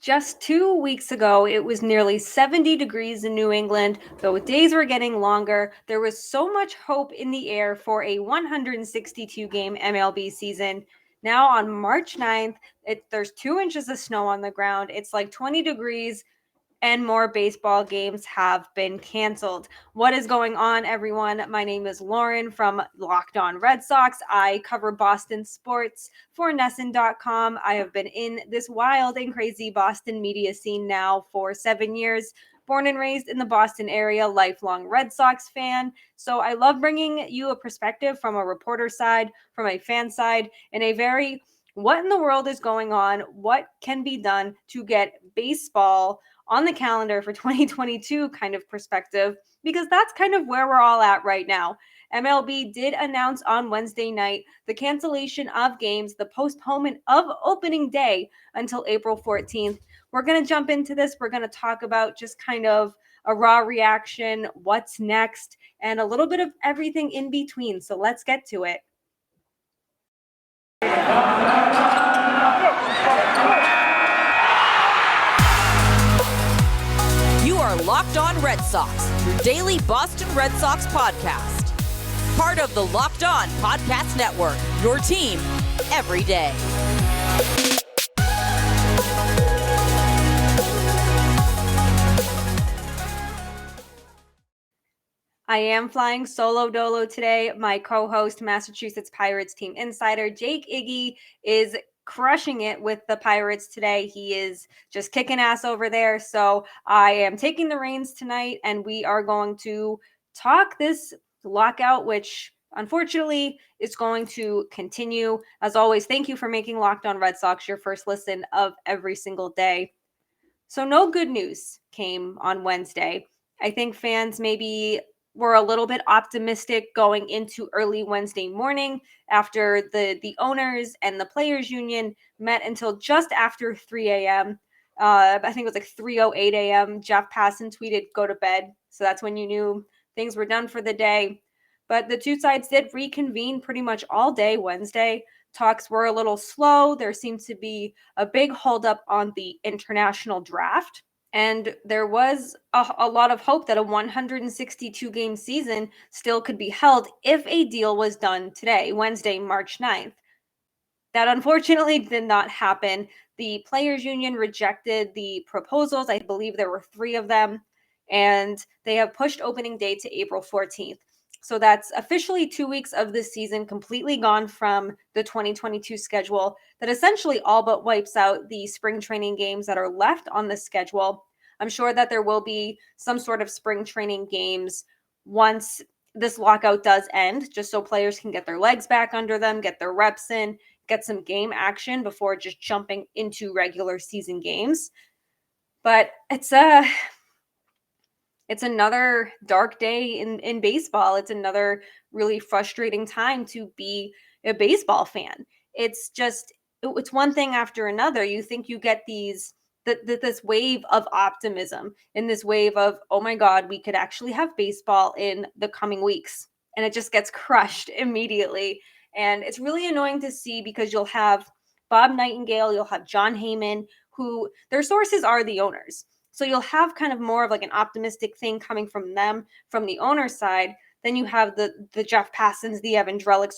Just 2 weeks ago, it was nearly 70 degrees in New England. Though days were getting longer, there was so much hope in the air for a 162-game MLB season. Now on March 9th, there's 2 inches of snow on the ground. It's like 20 degrees and more baseball games have been canceled. What is going on, everyone? My name is Lauren from Locked On Red Sox. I cover Boston sports for NESN.com. I have been in this wild and crazy Boston media scene now for 7 years. Born and raised in the Boston area, lifelong Red Sox fan. So I love bringing you a perspective from a reporter side, from a fan side, in a very what in the world is going on? What can be done to get baseball on the calendar for 2022 kind of perspective, because that's kind of where we're all at right now. MLB did announce on Wednesday night the cancellation of games, the postponement of opening day until April 14th. We're going to jump into this. We're going to talk about just kind of a raw reaction, what's next, and a little bit of everything in between. So let's get to it. You are Locked On Red Sox, your daily Boston Red Sox podcast. Part of the Locked On Podcast Network, your team every day. I am flying solo dolo today. My co-host, Massachusetts Pirates team insider, Jake Iggy, is crushing it with the Pirates today. He is just kicking ass over there. So I am taking the reins tonight, and we are going to talk this lockout, which unfortunately is going to continue. As always, thank you for making Locked On Red Sox your first listen of every single day. So no good news came on Wednesday. I think fans maybe were a little bit optimistic going into early Wednesday morning after the owners and the players union met until just after 3 a.m. I think it was like 3:08 a.m. Jeff Passan tweeted, "Go to bed." So that's when you knew things were done for the day. But the two sides did reconvene pretty much all day Wednesday. Talks were a little slow. There seemed to be a big holdup on the international draft. And there was a lot of hope that a 162-game season still could be held if a deal was done today, Wednesday, March 9th. That unfortunately did not happen. The Players Union rejected the proposals. I believe there were 3 of them, and they have pushed opening day to April 14th. So that's officially 2 weeks of this season completely gone from the 2022 schedule that essentially all but wipes out the spring training games that are left on the schedule. I'm sure that there will be some sort of spring training games once this lockout does end, just so players can get their legs back under them, get their reps in, get some game action before just jumping into regular season games. But it's another dark day in baseball. It's another really frustrating time to be a baseball fan. It's one thing after another. You think you get this wave of optimism and this wave of, oh my God, we could actually have baseball in the coming weeks. And it just gets crushed immediately. And it's really annoying to see because you'll have Bob Nightingale, you'll have John Heyman, who their sources are the owners. So you'll have kind of more of like an optimistic thing coming from them, from the owner's side. Then you have the Jeff Passans, the Evan Drellicks,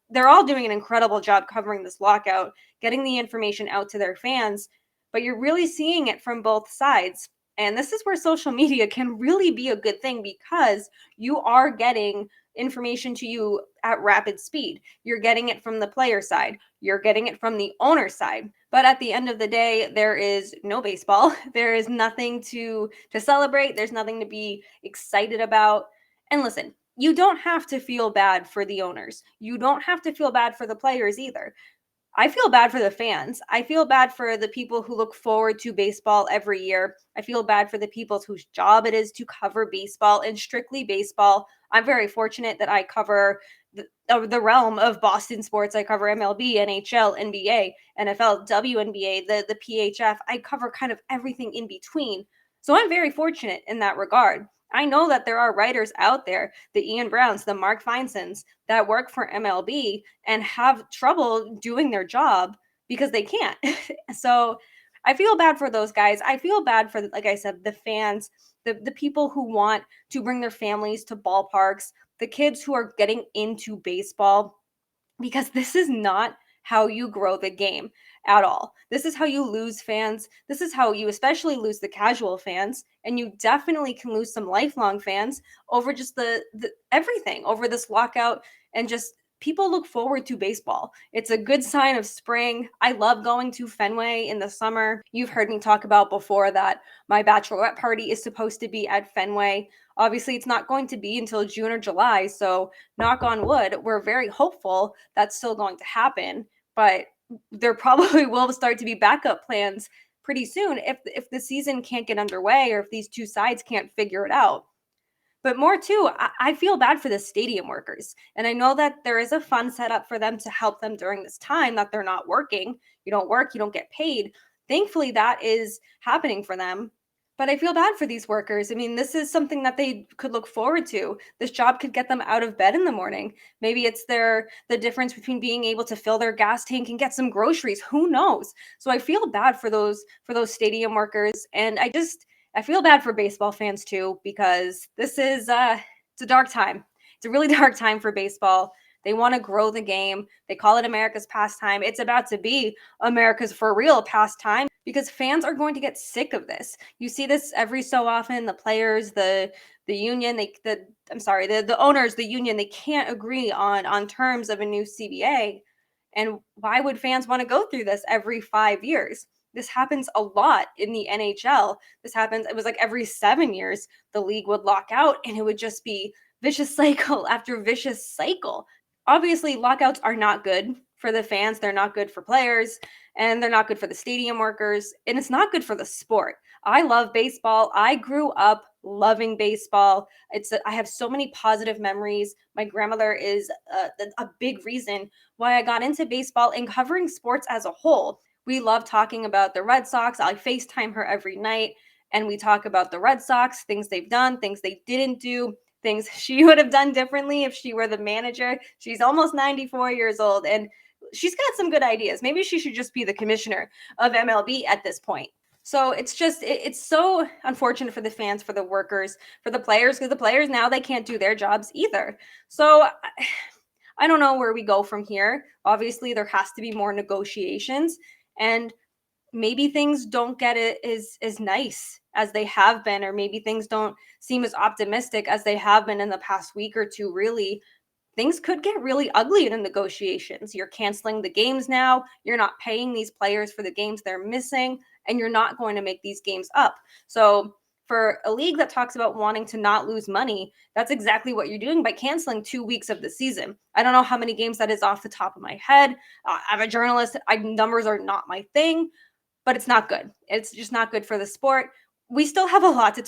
they're all doing an incredible job covering this lockout, getting the information out to their fans. But you're really seeing it from both sides. And this is where social media can really be a good thing because you are getting information to you at rapid speed. You're getting it from the player side. You're getting it from the owner side. But at the end of the day, there is no baseball. There is nothing to celebrate. There's nothing to be excited about. And listen, you don't have to feel bad for the owners. You don't have to feel bad for the players either. I feel bad for the fans. I feel bad for the people who look forward to baseball every year. I feel bad for the people whose job it is to cover baseball and strictly baseball. I'm very fortunate that I cover the realm of Boston sports. I cover MLB, NHL, NBA, NFL, WNBA, the PHF. I cover kind of everything in between. So I'm very fortunate in that regard. I know that there are writers out there, the Ian Browns, the Mark Feinsons, that work for MLB and have trouble doing their job because they can't. So I feel bad for those guys. I feel bad for, like I said, the fans, the people who want to bring their families to ballparks, the kids who are getting into baseball, because this is not how you grow the game at all. This is how you lose fans. This is how you especially lose the casual fans, and you definitely can lose some lifelong fans over just the everything, over this lockout, and just people look forward to baseball. It's a good sign of spring. I love going to Fenway in the summer. You've heard me talk about before that my bachelorette party is supposed to be at Fenway. Obviously, it's not going to be until June or July, so knock on wood, we're very hopeful that's still going to happen, but there probably will start to be backup plans pretty soon if the season can't get underway or if these two sides can't figure it out. But more too, I feel bad for the stadium workers. And I know that there is a fund set up for them to help them during this time that they're not working. You don't work, you don't get paid. Thankfully, that is happening for them. But I feel bad for these workers. I mean, this is something that they could look forward to. This job could get them out of bed in the morning. Maybe it's the difference between being able to fill their gas tank and get some groceries. Who knows? So I feel bad for those stadium workers, and I feel bad for baseball fans too, because this is it's a dark time. It's a really dark time for baseball. They want to grow the game. They call it America's pastime. It's about to be America's for real pastime because fans are going to get sick of this. You see this every so often. The players, the union, the owners, the union, they can't agree on terms of a new CBA. And why would fans want to go through this every 5 years? This happens a lot in the NHL. It was like every 7 years, the league would lock out and it would just be vicious cycle after vicious cycle. Obviously, lockouts are not good for the fans. They're not good for players, and they're not good for the stadium workers, and it's not good for the sport. I love baseball. I grew up loving baseball. I have so many positive memories. My grandmother is a big reason why I got into baseball and covering sports as a whole. We love talking about the Red Sox. I FaceTime her every night, and we talk about the Red Sox, things they've done, things they didn't do, things she would have done differently if she were the manager. She's almost 94 years old, and she's got some good ideas. Maybe she should just be the commissioner of MLB at this point. So it's so unfortunate for the fans, for the workers, for the players, because the players now, they can't do their jobs either. So I don't know where we go from here. Obviously, there has to be more negotiations, and maybe things don't get it as nice as they have been, or maybe things don't seem as optimistic as they have been in the past week or two. Really, things could get really ugly in the negotiations. You're canceling the games now. You're not paying these players for the games they're missing, and you're not going to make these games up. So for a league that talks about wanting to not lose money, that's exactly what you're doing by canceling 2 weeks of the season. I don't know how many games that is off the top of my head. I'm a journalist. Numbers are not my thing, but it's not good. It's just not good for the sport. We still have a lot to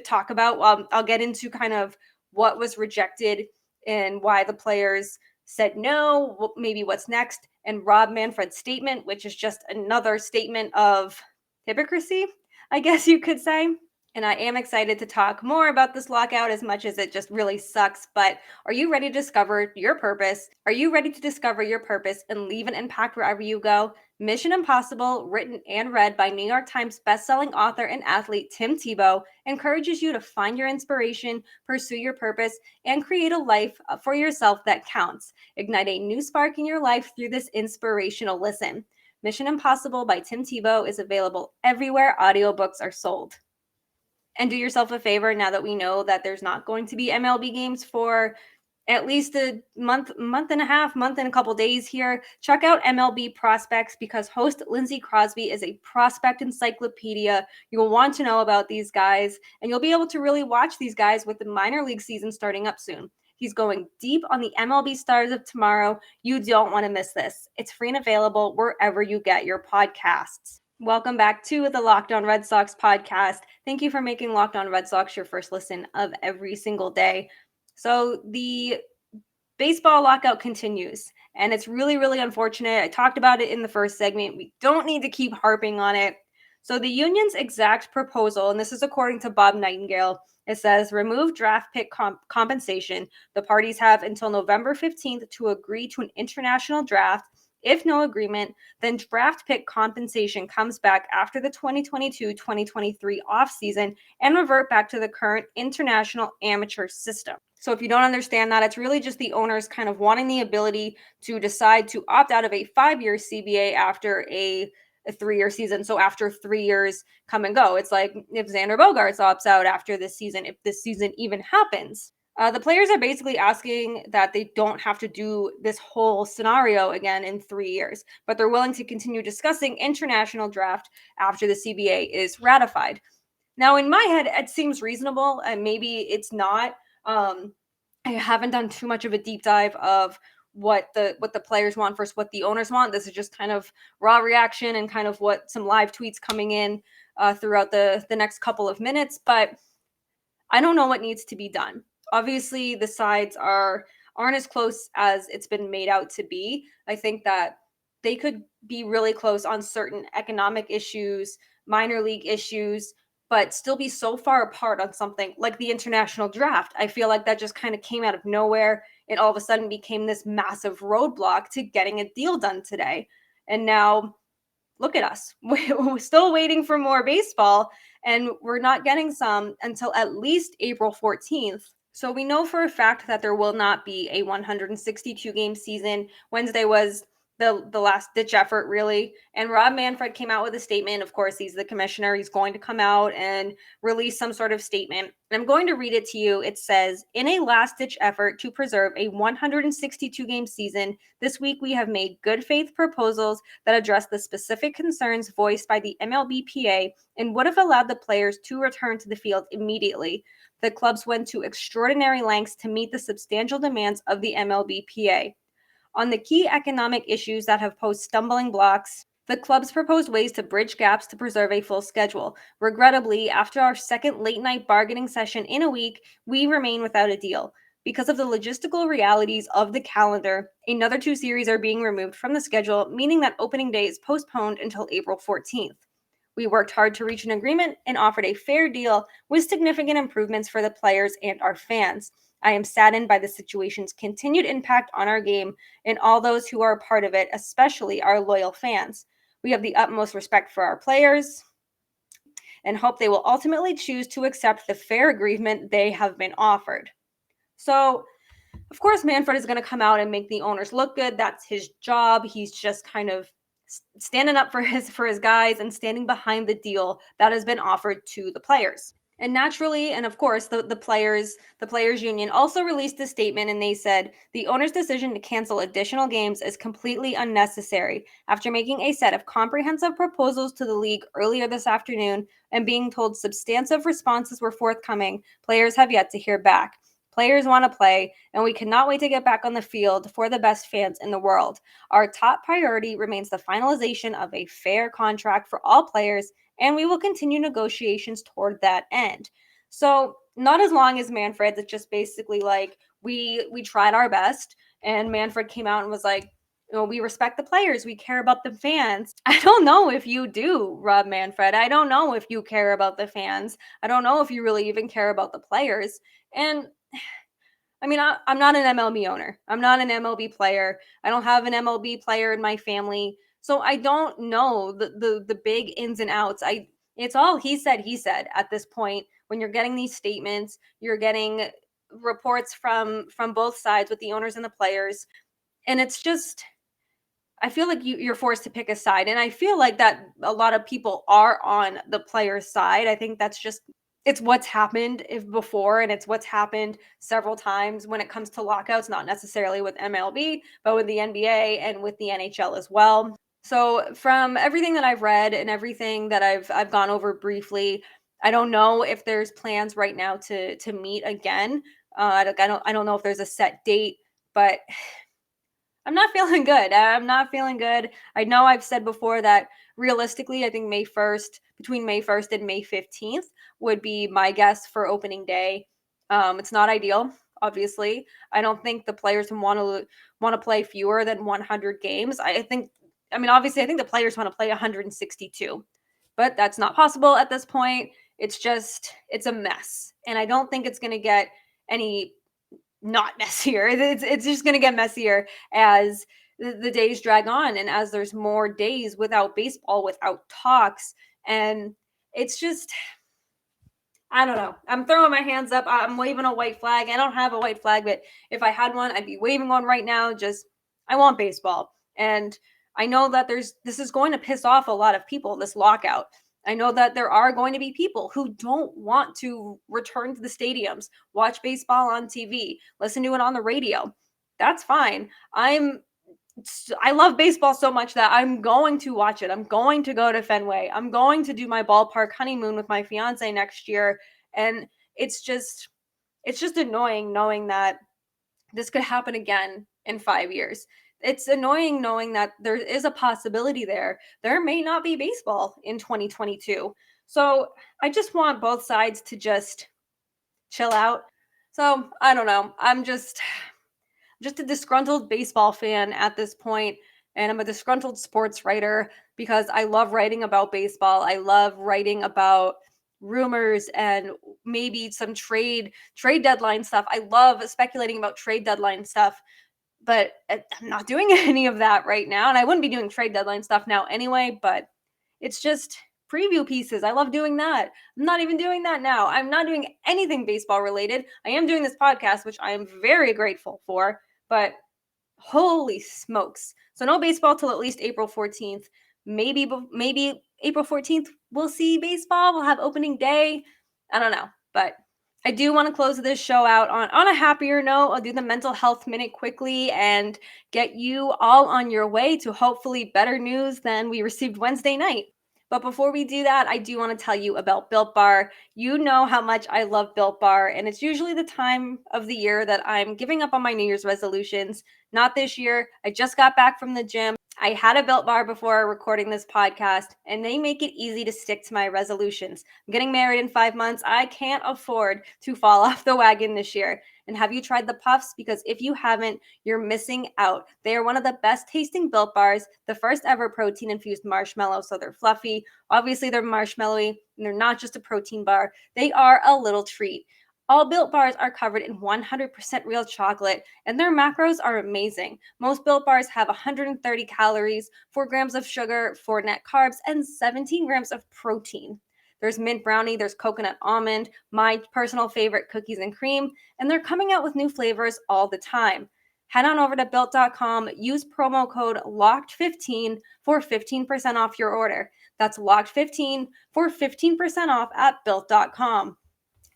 talk about. I'll get into kind of what was rejected and why the players said no, maybe what's next, and Rob Manfred's statement, which is just another statement of hypocrisy, I guess you could say. And I am excited to talk more about this lockout, as much as it just really sucks. But are you ready to discover your purpose? Are you ready to discover your purpose and leave an impact wherever you go? Mission Impossible, written and read by New York Times bestselling author and athlete Tim Tebow, encourages you to find your inspiration, pursue your purpose, and create a life for yourself that counts. Ignite a new spark in your life through this inspirational listen. Mission Impossible by Tim Tebow is available everywhere audiobooks are sold. And do yourself a favor, now that we know that there's not going to be MLB games for at least a month and a half, month and a couple days here, check out MLB Prospects, because host Lindsey Crosby is a prospect encyclopedia. You'll want to know about these guys, and you'll be able to really watch these guys with the minor league season starting up soon. He's going deep on the MLB stars of tomorrow. You don't want to miss this. It's free and available wherever you get your podcasts. Welcome back to the Locked On Red Sox podcast. Thank you for making Locked On Red Sox your first listen of every single day. So the baseball lockout continues, and it's really, really unfortunate. I talked about it in the first segment. We don't need to keep harping on it. So the union's exact proposal, and this is according to Bob Nightingale, it says remove draft pick compensation. The parties have until November 15th to agree to an international draft If no agreement, then draft pick compensation comes back after the 2022-2023 offseason and revert back to the current international amateur system. So if you don't understand that, it's really just the owners kind of wanting the ability to decide to opt out of a 5-year CBA after a 3-year season. So after 3 years come and go, it's like if Xander Bogaerts opts out after this season, if this season even happens. The players are basically asking that they don't have to do this whole scenario again in 3 years, but they're willing to continue discussing international draft after the CBA is ratified. Now, in my head, it seems reasonable, and maybe it's not. I haven't done too much of a deep dive of what the players want versus what the owners want. This is just kind of raw reaction and kind of what some live tweets coming in throughout the next couple of minutes. But I don't know what needs to be done. Obviously, the sides aren't as close as it's been made out to be. I think that they could be really close on certain economic issues, minor league issues, but still be so far apart on something like the international draft. I feel like that just kind of came out of nowhere. It all of a sudden became this massive roadblock to getting a deal done today. And now look at us. We're still waiting for more baseball, and we're not getting some until at least April 14th. So we know for a fact that there will not be a 162 game season. Wednesday was the last ditch effort, really. And Rob Manfred came out with a statement. Of course, he's the commissioner. He's going to come out and release some sort of statement. And I'm going to read it to you. It says, in a last ditch effort to preserve a 162 game season, this week we have made good faith proposals that address the specific concerns voiced by the MLBPA and would have allowed the players to return to the field immediately. The clubs went to extraordinary lengths to meet the substantial demands of the MLBPA. On the key economic issues that have posed stumbling blocks, the clubs proposed ways to bridge gaps to preserve a full schedule. Regrettably, after our second late-night bargaining session in a week, we remain without a deal. Because of the logistical realities of the calendar, another 2 series are being removed from the schedule, meaning that opening day is postponed until April 14th. We worked hard to reach an agreement and offered a fair deal with significant improvements for the players and our fans. I am saddened by the situation's continued impact on our game and all those who are a part of it, especially our loyal fans. We have the utmost respect for our players and hope they will ultimately choose to accept the fair agreement they have been offered. So, of course, Manfred is going to come out and make the owners look good. That's his job. He's just kind of standing up for his guys and standing behind the deal that has been offered to the players. And naturally, and of course, the players union also released a statement, and they said the owner's decision to cancel additional games is completely unnecessary. After making a set of comprehensive proposals to the league earlier this afternoon and being told substantive responses were forthcoming, players have yet to hear back. Players want to play, and we cannot wait to get back on the field for the best fans in the world. Our top priority remains the finalization of a fair contract for all players, and we will continue negotiations toward that end. So not as long as Manfred's, it's just basically like we tried our best, and Manfred came out and was like, you know, we respect the players. We care about the fans. I don't know if you do, Rob Manfred. I don't know if you care about the fans. I don't know if you really even care about the players. And I mean, I'm not an MLB owner. I'm not an MLB player. I don't have an MLB player in my family. So I don't know the big ins and outs. It's all he said at this point. When you're getting these statements, you're getting reports from both sides with the owners and the players. And it's just, I feel like you're forced to pick a side. And I feel like that a lot of people are on the player's side. I think that's just, it's what's happened before, and it's what's happened several times when it comes to lockouts, not necessarily with MLB, but with the NBA and with the NHL as well. So from everything that I've read and everything that I've gone over briefly, I don't know if there's plans right now to meet again. I don't know if there's a set date, but I'm not feeling good. I'm not feeling good. I know I've said before that realistically, I think between May 1st and May 15th would be my guess for opening day. It's not ideal, obviously. I don't think the players want to play fewer than 100 games. Obviously, I think the players want to play 162, but that's not possible at this point. It's a mess. And I don't think it's going to get any not messier. It's just going to get messier as the days drag on, and as there's more days without baseball, without talks, and it's just, I don't know. I'm throwing my hands up. I'm waving a white flag. I don't have a white flag, but if I had one, I'd be waving one right now. Just, I want baseball. And I know that this is going to piss off a lot of people, this lockout. I know that there are going to be people who don't want to return to the stadiums, watch baseball on TV, listen to it on the radio. That's fine. I love baseball so much that I'm going to watch it. I'm going to go to Fenway. I'm going to do my ballpark honeymoon with my fiance next year. And it's just annoying knowing that this could happen again in 5 years. It's annoying knowing that there is a possibility there. There may not be baseball in 2022. So I just want both sides to just chill out. So I don't know. I'm just a disgruntled baseball fan at this point, and I'm a disgruntled sports writer because I love writing about baseball. I love writing about rumors and maybe some trade deadline stuff. I love speculating about trade deadline stuff, but I'm not doing any of that right now, and I wouldn't be doing trade deadline stuff now anyway, but it's just preview pieces. I love doing that. I'm not even doing that now. I'm not doing anything baseball related. I am doing this podcast, which I am very grateful for, but holy smokes. So no baseball till at least April 14th. Maybe April 14th we'll see baseball. We'll have opening day. I don't know, but I do want to close this show out on a happier note. I'll do the mental health minute quickly and get you all on your way to hopefully better news than we received Wednesday night. But before we do that, I do want to tell you about Built Bar. You know how much I love Built Bar, and it's usually the time of the year that I'm giving up on my New Year's resolutions. Not this year. I just got back from the gym. I had a Built Bar before recording this podcast, and they make it easy to stick to my resolutions. I'm getting married in 5 months. I can't afford to fall off the wagon this year. And have you tried the Puffs? Because if you haven't, you're missing out. They are one of the best tasting Built Bars, the first ever protein-infused marshmallow, so they're fluffy. Obviously, they're marshmallowy, and they're not just a protein bar. They are a little treat. All Built Bars are covered in 100% real chocolate, and their macros are amazing. Most Built Bars have 130 calories, 4 grams of sugar, 4 net carbs, and 17 grams of protein. There's mint brownie, there's coconut almond, my personal favorite, cookies and cream, and they're coming out with new flavors all the time. Head on over to Built.com, use promo code LOCKED15 for 15% off your order. That's LOCKED15 for 15% off at Built.com.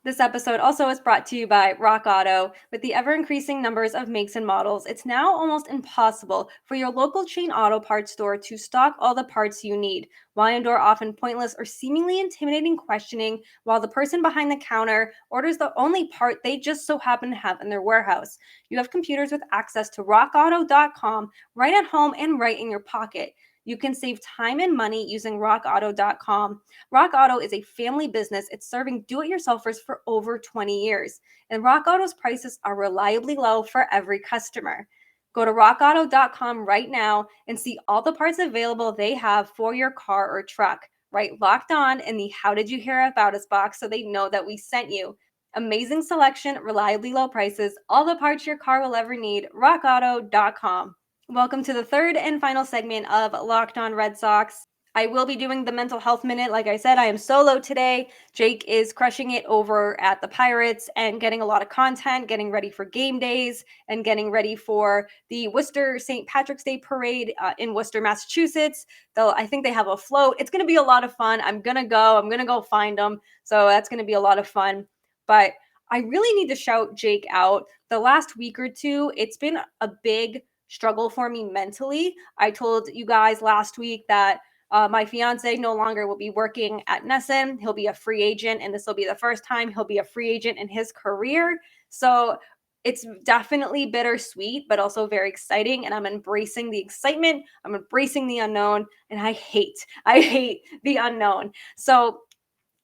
This episode also is brought to you by Rock Auto. With the ever-increasing numbers of makes and models, it's now almost impossible for your local chain auto parts store to stock all the parts you need. Why endure often pointless or seemingly intimidating questioning while the person behind the counter orders the only part they just so happen to have in their warehouse? You have computers with access to rockauto.com right at home and right in your pocket. You can save time and money using rockauto.com. Rock Auto is a family business. It's serving do-it-yourselfers for over 20 years. And Rock Auto's prices are reliably low for every customer. Go to rockauto.com right now and see all the parts available they have for your car or truck. Write Locked On in the How Did You Hear About Us box so they know that we sent you. Amazing selection, reliably low prices, all the parts your car will ever need. rockauto.com. Welcome to the third and final segment of Locked On Red Sox. I will be doing the mental health minute. Like I said, I am solo today. Jake is crushing it over at the Pirates and getting a lot of content, getting ready for game days and getting ready for the Worcester St. Patrick's Day Parade in Worcester, Massachusetts. I think they have a float. It's going to be a lot of fun. I'm going to go find them. So that's going to be a lot of fun. But I really need to shout Jake out. The last week or two, it's been a big struggle for me mentally. I told you guys last week that my fiance no longer will be working at NESN. He'll be a free agent, and this will be the first time he'll be a free agent in his career. So it's definitely bittersweet, but also very exciting. And I'm embracing the excitement. I'm embracing the unknown, and I hate the unknown. So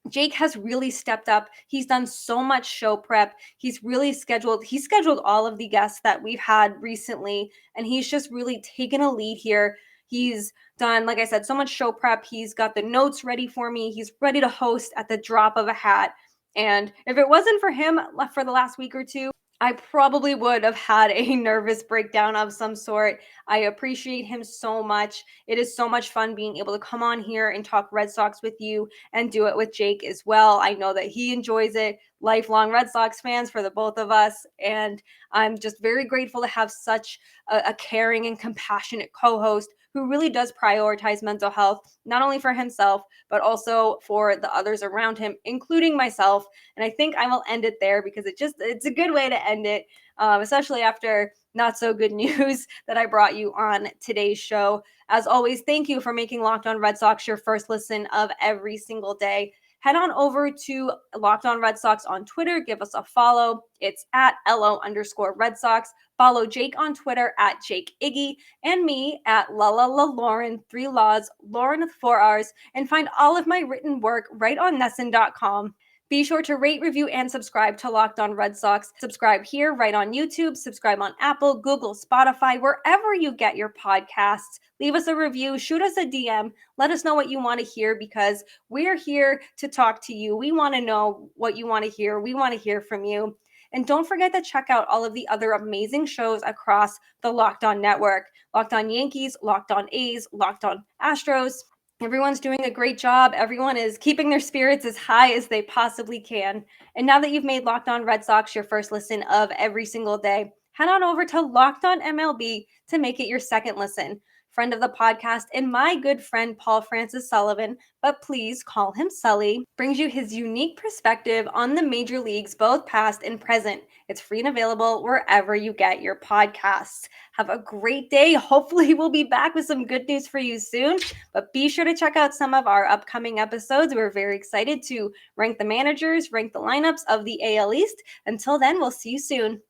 Jake has really stepped up. He's done so much show prep. He's scheduled all of the guests that we've had recently, and he's just really taken a lead here. He's done, like I said, so much show prep. He's got the notes ready for me. He's ready to host at the drop of a hat. And if it wasn't for him for the last week or two, I probably would have had a nervous breakdown of some sort. I appreciate him so much. It is so much fun being able to come on here and talk Red Sox with you and do it with Jake as well. I know that he enjoys it. Lifelong Red Sox fans for the both of us. And I'm just very grateful to have such a caring and compassionate co host who really does prioritize mental health, not only for himself, but also for the others around him, including myself. And I think I will end it there because it's a good way to end it, especially after not so good news that I brought you on today's show. As always, thank you for making Locked On Red Sox your first listen of every single day. Head on over to Locked On Red Sox on Twitter. Give us a follow. It's at LO_Red Sox. Follow Jake on Twitter at Jake Iggy and me at Lauren, 3 laws, Lauren with 4 R's, and find all of my written work right on NESN.com. Be sure to rate, review, and subscribe to Locked On Red Sox. Subscribe here, right on YouTube. Subscribe on Apple, Google, Spotify, wherever you get your podcasts. Leave us a review. Shoot us a DM. Let us know what you want to hear because we're here to talk to you. We want to know what you want to hear. We want to hear from you. And don't forget to check out all of the other amazing shows across the Locked On Network. Locked On Yankees, Locked On A's, Locked On Astros. Everyone's doing a great job. Everyone is keeping their spirits as high as they possibly can. And now that you've made Locked On Red Sox your first listen of every single day, head on over to Locked On MLB to make it your second listen. Friend of the podcast and my good friend Paul Francis Sullivan, but please call him Sully, brings you his unique perspective on the major leagues, both past and present. It's free and available wherever you get your podcasts. Have a great day. Hopefully, we'll be back with some good news for you soon, but be sure to check out some of our upcoming episodes. We're very excited to rank the managers, rank the lineups of the AL East. Until then, we'll see you soon.